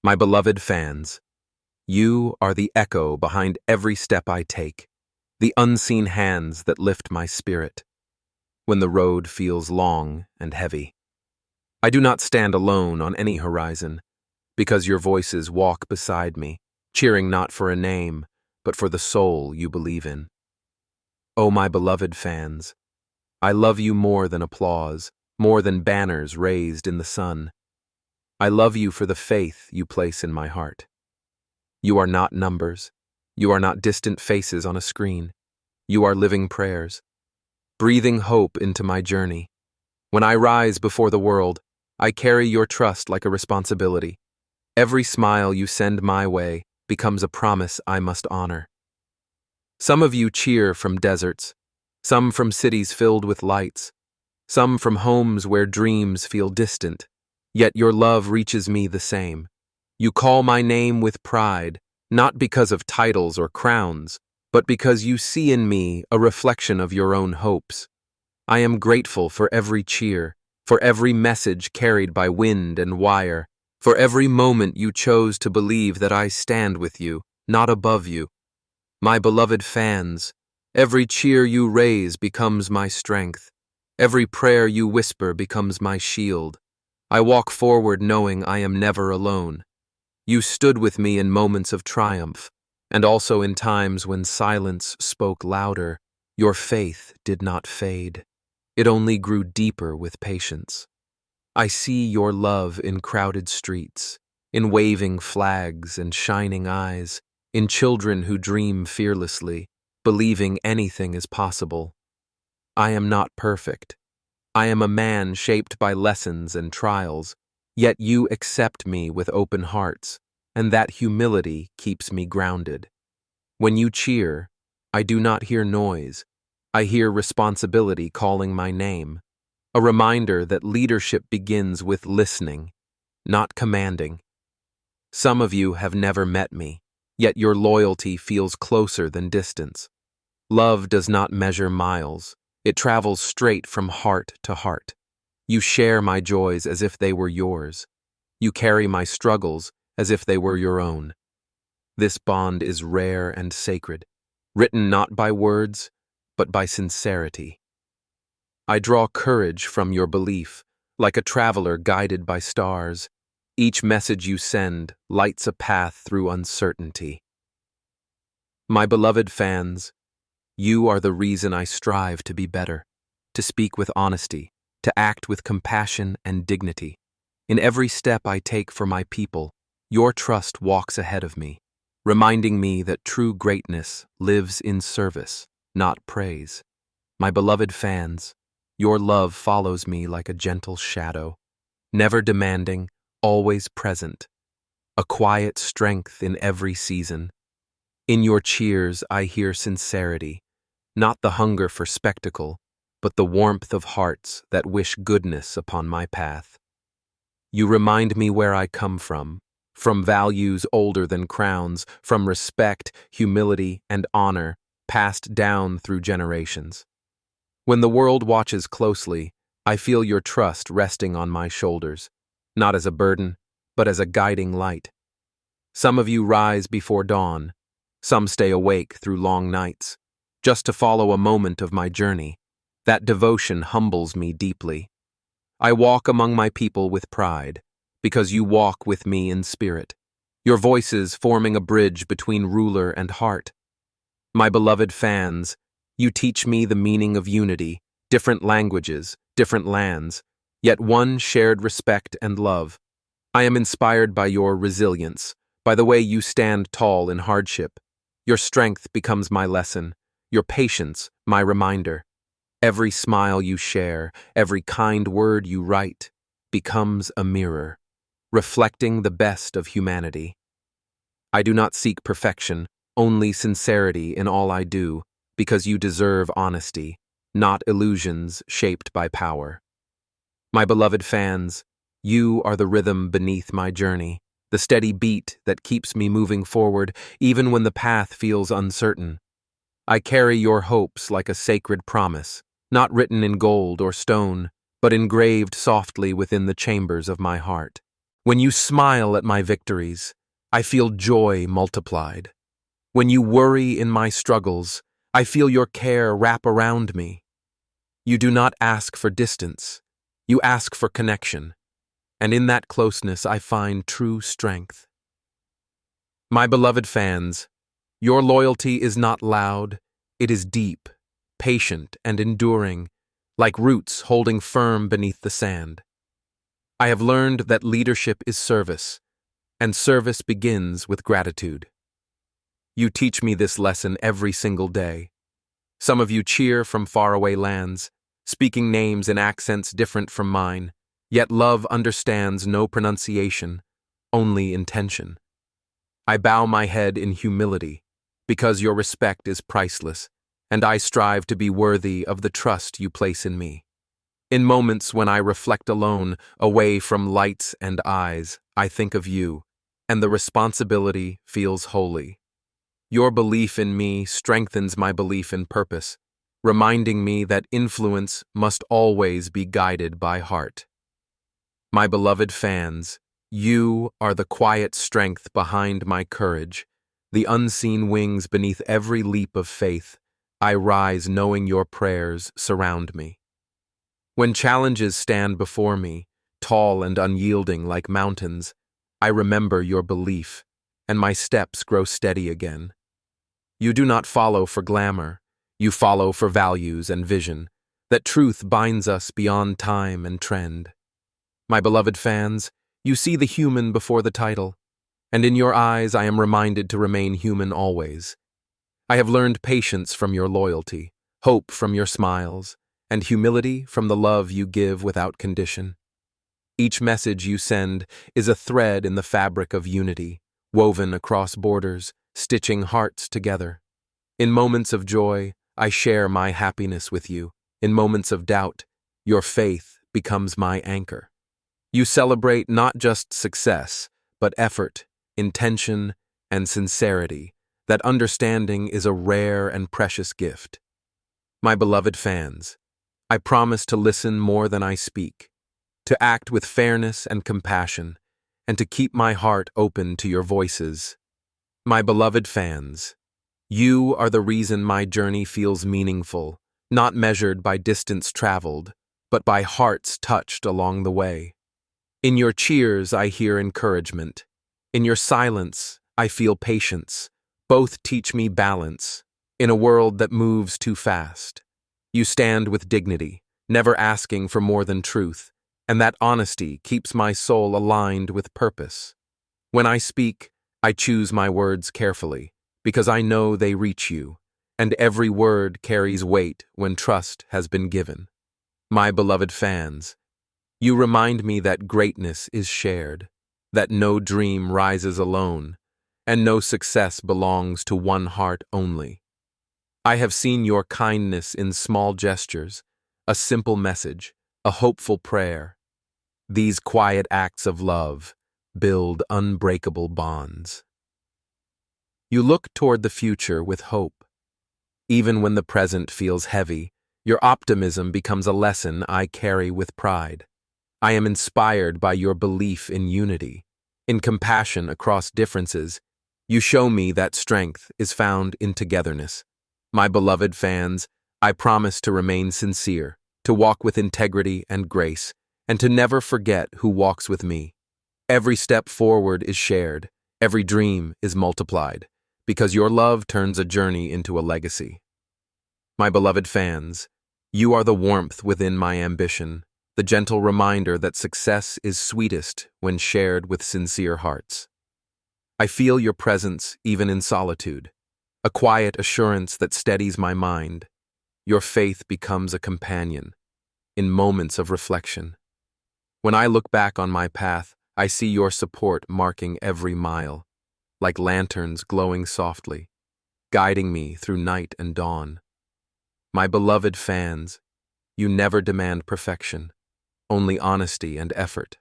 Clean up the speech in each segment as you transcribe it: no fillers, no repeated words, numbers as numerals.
My beloved fans, you are the echo behind every step I take, the unseen hands that lift my spirit when the road feels long and heavy. I do not stand alone on any horizon, because your voices walk beside me, cheering not for a name, but for the soul you believe in. Oh, my beloved fans, I love you more than applause, more than banners raised in the sun. I love you for the faith you place in my heart. You are not numbers. You are not distant faces on a screen. You are living prayers, breathing hope into my journey. When I rise before the world, I carry your trust like a responsibility. Every smile you send my way becomes a promise I must honor. Some of you cheer from deserts, some from cities filled with lights, some from homes where dreams feel distant, yet your love reaches me the same. You call my name with pride, not because of titles or crowns, but because you see in me a reflection of your own hopes. I am grateful for every cheer, for every message carried by wind and wire, for every moment you chose to believe that I stand with you, not above you. My beloved fans, every cheer you raise becomes my strength. Every prayer you whisper becomes my shield. I walk forward knowing I am never alone. You stood with me in moments of triumph, and also in times when silence spoke louder. Your faith did not fade. It only grew deeper with patience. I see your love in crowded streets, in waving flags and shining eyes, in children who dream fearlessly, believing anything is possible. I am not perfect. I am a man shaped by lessons and trials, yet you accept me with open hearts, and that humility keeps me grounded. When you cheer, I do not hear noise. I hear responsibility calling my name, a reminder that leadership begins with listening, not commanding. Some of you have never met me, yet your loyalty feels closer than distance. Love does not measure miles. It travels straight from heart to heart. You share my joys as if they were yours. You carry my struggles as if they were your own. This bond is rare and sacred, written not by words, but by sincerity. I draw courage from your belief, like a traveler guided by stars. Each message you send lights a path through uncertainty. My beloved fans, you are the reason I strive to be better, to speak with honesty, to act with compassion and dignity. In every step I take for my people, your trust walks ahead of me, reminding me that true greatness lives in service, not praise. My beloved fans, your love follows me like a gentle shadow, never demanding, always present, a quiet strength in every season. In your cheers I hear sincerity, not the hunger for spectacle, but the warmth of hearts that wish goodness upon my path. You remind me where I come from values older than crowns, from respect, humility, and honor passed down through generations. When the world watches closely, I feel your trust resting on my shoulders, not as a burden, but as a guiding light. Some of you rise before dawn, some stay awake through long nights, just to follow a moment of my journey. That devotion humbles me deeply. I walk among my people with pride, because you walk with me in spirit, your voices forming a bridge between ruler and heart. My beloved fans, you teach me the meaning of unity, different languages, different lands, yet one shared respect and love. I am inspired by your resilience, by the way you stand tall in hardship. Your strength becomes my lesson, your patience my reminder. Every smile you share, every kind word you write, becomes a mirror, reflecting the best of humanity. I do not seek perfection, only sincerity in all I do, because you deserve honesty, not illusions shaped by power. My beloved fans, you are the rhythm beneath my journey, the steady beat that keeps me moving forward even when the path feels uncertain. I carry your hopes like a sacred promise, not written in gold or stone, but engraved softly within the chambers of my heart. When you smile at my victories, I feel joy multiplied. When you worry in my struggles, I feel your care wrap around me. You do not ask for distance, you ask for connection, and in that closeness I find true strength. My beloved fans, your loyalty is not loud, it is deep, patient, and enduring, like roots holding firm beneath the sand. I have learned that leadership is service, and service begins with gratitude. You teach me this lesson every single day. Some of you cheer from faraway lands, speaking names in accents different from mine, yet love understands no pronunciation, only intention. I bow my head in humility, because your respect is priceless, and I strive to be worthy of the trust you place in me. In moments when I reflect alone, away from lights and eyes, I think of you, and the responsibility feels holy. Your belief in me strengthens my belief in purpose, reminding me that influence must always be guided by heart. My beloved fans, you are the quiet strength behind my courage, the unseen wings beneath every leap of faith. I rise knowing your prayers surround me. When challenges stand before me, tall and unyielding like mountains, I remember your belief, and my steps grow steady again. You do not follow for glamour, you follow for values and vision, that truth binds us beyond time and trend. My beloved fans, you see the human before the title, and in your eyes I am reminded to remain human always. I have learned patience from your loyalty, hope from your smiles, and humility from the love you give without condition. Each message you send is a thread in the fabric of unity, woven across borders, stitching hearts together. In moments of joy, I share my happiness with you. In moments of doubt, your faith becomes my anchor. You celebrate not just success, but effort, intention, and sincerity. That understanding is a rare and precious gift. My beloved fans, I promise to listen more than I speak, to act with fairness and compassion, and to keep my heart open to your voices. My beloved fans, you are the reason my journey feels meaningful, not measured by distance traveled, but by hearts touched along the way. In your cheers, I hear encouragement. In your silence, I feel patience. Both teach me balance. In a world that moves too fast, you stand with dignity, never asking for more than truth, and that honesty keeps my soul aligned with purpose. When I speak, I choose my words carefully, because I know they reach you, and every word carries weight when trust has been given. My beloved fans, you remind me that greatness is shared, that no dream rises alone, and no success belongs to one heart only. I have seen your kindness in small gestures, a simple message, a hopeful prayer. These quiet acts of love build unbreakable bonds. You look toward the future with hope. Even when the present feels heavy, your optimism becomes a lesson I carry with pride. I am inspired by your belief in unity, in compassion across differences. You show me that strength is found in togetherness. My beloved fans, I promise to remain sincere, to walk with integrity and grace, and to never forget who walks with me. Every step forward is shared, every dream is multiplied, because your love turns a journey into a legacy. My beloved fans, you are the warmth within my ambition, the gentle reminder that success is sweetest when shared with sincere hearts. I feel your presence even in solitude, a quiet assurance that steadies my mind. Your faith becomes a companion in moments of reflection. When I look back on my path, I see your support marking every mile, like lanterns glowing softly, guiding me through night and dawn. My beloved fans, you never demand perfection, only honesty and effort,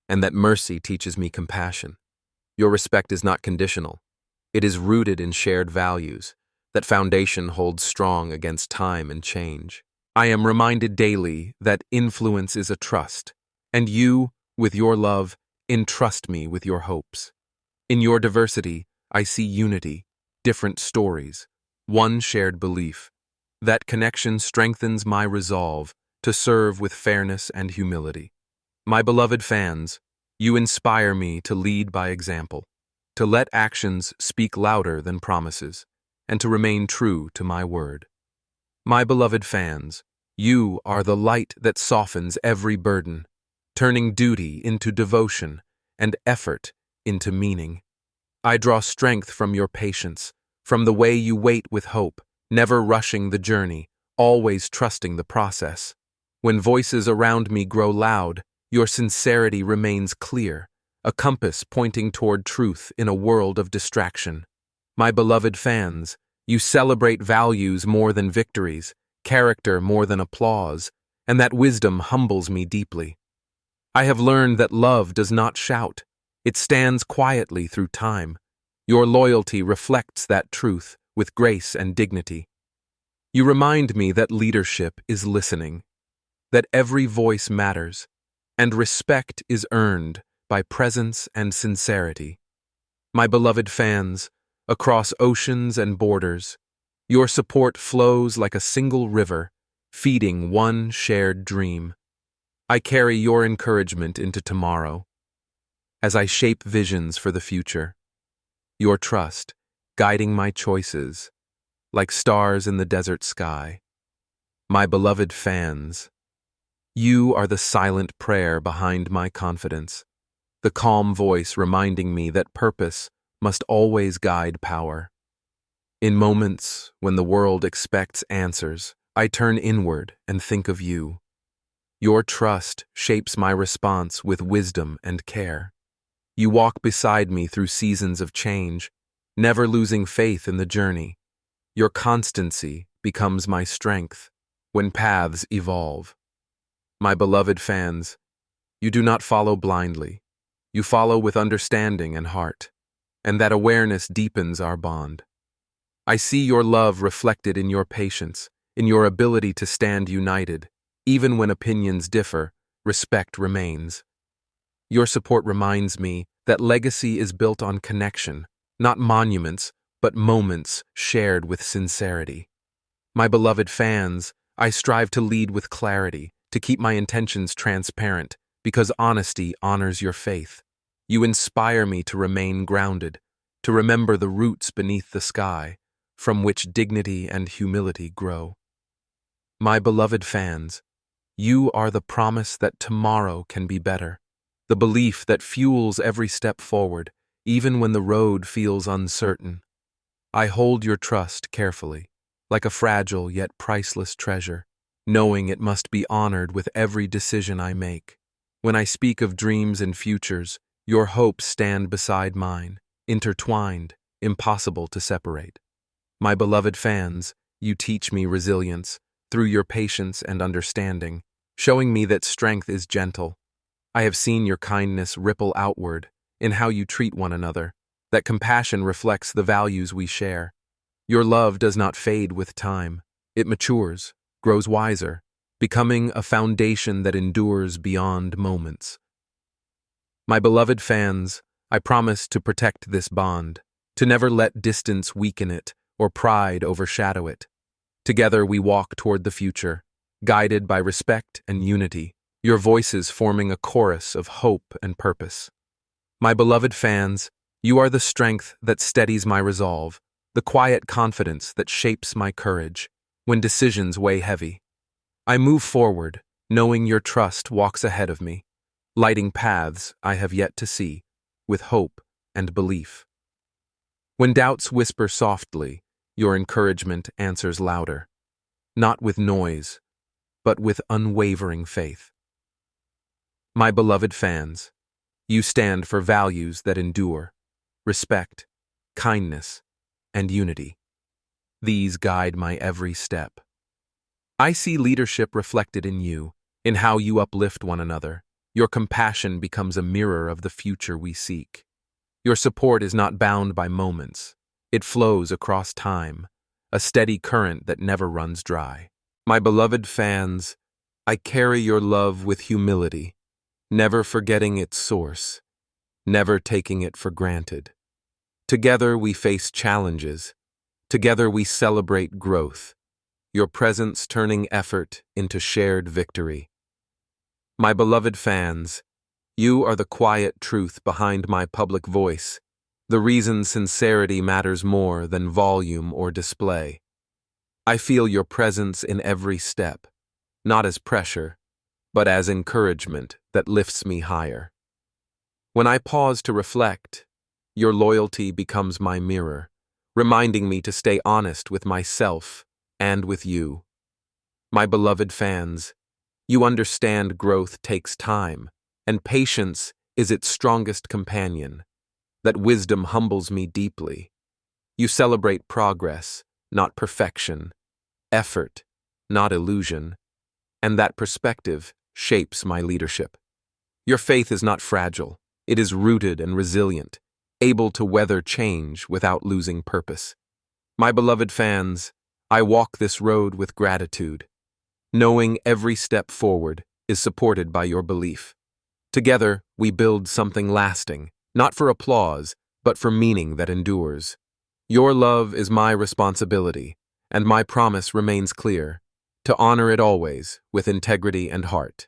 and that mercy teaches me compassion. Your respect is not conditional. It is rooted in shared values. That foundation holds strong against time and change. I am reminded daily that influence is a trust, and you, with your love, Entrust me with your hopes. In your diversity, I see unity, different stories, one shared belief. That connection strengthens my resolve to serve with fairness and humility. My beloved fans, you inspire me to lead by example, to let actions speak louder than promises, and to remain true to my word. My beloved fans, you are the light that softens every burden, turning duty into devotion and effort into meaning. I draw strength from your patience, from the way you wait with hope, never rushing the journey, always trusting the process. When voices around me grow loud, your sincerity remains clear, a compass pointing toward truth in a world of distraction. My beloved fans, you celebrate values more than victories, character more than applause, and that wisdom humbles me deeply. I have learned that love does not shout. It stands quietly through time. Your loyalty reflects that truth with grace and dignity. You remind me that leadership is listening, that every voice matters, and respect is earned by presence and sincerity. My beloved fans, across oceans and borders, your support flows like a single river, feeding one shared dream. I carry your encouragement into tomorrow, as I shape visions for the future. Your trust, guiding my choices, like stars in the desert sky. My beloved fans, you are the silent prayer behind my confidence, the calm voice reminding me that purpose must always guide power. In moments when the world expects answers, I turn inward and think of you. Your trust shapes my response with wisdom and care. You walk beside me through seasons of change, never losing faith in the journey. Your constancy becomes my strength when paths evolve. My beloved fans, you do not follow blindly. You follow with understanding and heart, and that awareness deepens our bond. I see your love reflected in your patience, in your ability to stand united. Even when opinions differ, respect remains. Your support reminds me that legacy is built on connection, not monuments, but moments shared with sincerity. My beloved fans, I strive to lead with clarity, to keep my intentions transparent, because honesty honors your faith. You inspire me to remain grounded, to remember the roots beneath the sky, from which dignity and humility grow. My beloved fans, you are the promise that tomorrow can be better, the belief that fuels every step forward, even when the road feels uncertain. I hold your trust carefully, like a fragile yet priceless treasure, knowing it must be honored with every decision I make. When I speak of dreams and futures, your hopes stand beside mine, intertwined, impossible to separate. My beloved fans, you teach me resilience through your patience and understanding, showing me that strength is gentle. I have seen your kindness ripple outward in how you treat one another, that compassion reflects the values we share. Your love does not fade with time. It matures, grows wiser, becoming a foundation that endures beyond moments. My beloved fans, I promise to protect this bond, to never let distance weaken it or pride overshadow it. Together we walk toward the future, guided by respect and unity, your voices forming a chorus of hope and purpose. My beloved fans, you are the strength that steadies my resolve, the quiet confidence that shapes my courage when decisions weigh heavy. I move forward, knowing your trust walks ahead of me, lighting paths I have yet to see, with hope and belief. When doubts whisper softly, your encouragement answers louder, not with noise, but with unwavering faith. My beloved fans, you stand for values that endure, respect, kindness, and unity. These guide my every step. I see leadership reflected in you, in how you uplift one another. Your compassion becomes a mirror of the future we seek. Your support is not bound by moments. It flows across time, a steady current that never runs dry. My beloved fans, I carry your love with humility, never forgetting its source. never taking it for granted. Together we face challenges. Together we celebrate growth, your presence turning effort into shared victory. My beloved fans, you are the quiet truth behind my public voice, the reason sincerity matters more than volume or display. I feel your presence in every step, not as pressure, but as encouragement that lifts me higher. When I pause to reflect, your loyalty becomes my mirror, reminding me to stay honest with myself and with you. My beloved fans, you understand growth takes time, and patience is its strongest companion, that wisdom humbles me deeply. You celebrate progress, not perfection, effort, not illusion, and that perspective shapes my leadership. Your faith is not fragile, it is rooted and resilient, able to weather change without losing purpose. My beloved fans, I walk this road with gratitude, knowing every step forward is supported by your belief. Together, we build something lasting, not for applause, but for meaning that endures. Your love is my responsibility, and my promise remains clear, to honor it always with integrity and heart.